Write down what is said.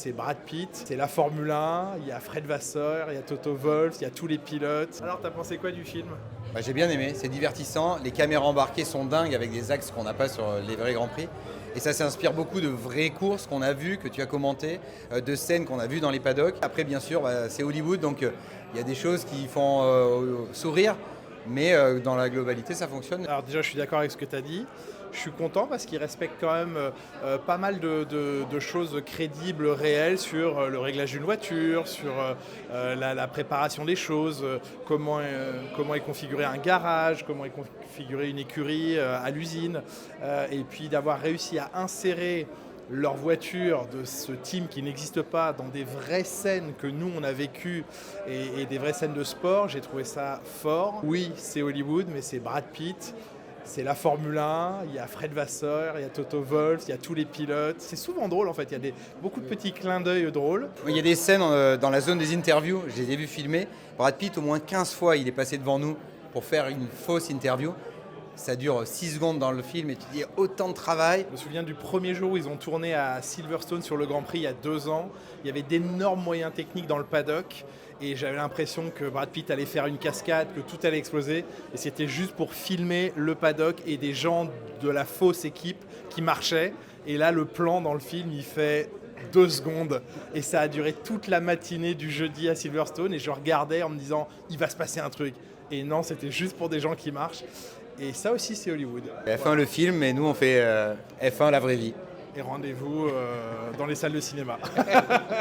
C'est Brad Pitt, c'est la Formule 1, il y a Fred Vasseur, il y a Toto Wolff, il y a tous les pilotes. Alors t'as pensé quoi du film? J'ai bien aimé, c'est divertissant. Les caméras embarquées sont dingues avec des axes qu'on n'a pas sur les vrais Grands Prix. Et ça s'inspire beaucoup de vraies courses qu'on a vues, que tu as commentées, de scènes qu'on a vues dans les paddocks. Après, bien sûr, c'est Hollywood, donc il y a des choses qui font sourire, mais dans la globalité, ça fonctionne. Alors déjà je suis d'accord avec ce que tu as dit. Je suis content parce qu'il respecte quand même pas mal de choses crédibles, réelles sur le réglage d'une voiture, sur la préparation des choses, comment est configuré un garage, comment est configurée une écurie à l'usine, et puis d'avoir réussi à insérer leur voiture de ce team qui n'existe pas dans des vraies scènes que nous on a vécues et des vraies scènes de sport, j'ai trouvé ça fort. Oui, c'est Hollywood, mais c'est Brad Pitt. C'est la Formule 1, il y a Fred Vasseur, il y a Toto Wolff, il y a tous les pilotes. C'est souvent drôle en fait, il y a beaucoup de petits clins d'œil drôles. Il y a des scènes dans la zone des interviews, je les ai vues filmer. Brad Pitt, au moins 15 fois, il est passé devant nous pour faire une fausse interview. Ça dure 6 secondes dans le film et tu dis autant de travail. Je me souviens du premier jour où ils ont tourné à Silverstone sur le Grand Prix il y a 2 ans. Il y avait d'énormes moyens techniques dans le paddock et j'avais l'impression que Brad Pitt allait faire une cascade, que tout allait exploser. Et c'était juste pour filmer le paddock et des gens de la fausse équipe qui marchaient. Et là, le plan dans le film, il fait 2 secondes. Et ça a duré toute la matinée du jeudi à Silverstone. Et je regardais en me disant, il va se passer un truc. Et non, c'était juste pour des gens qui marchent. Et ça aussi, c'est Hollywood. F1 le film, et nous on fait F1 la vraie vie. Et rendez-vous dans les salles de cinéma.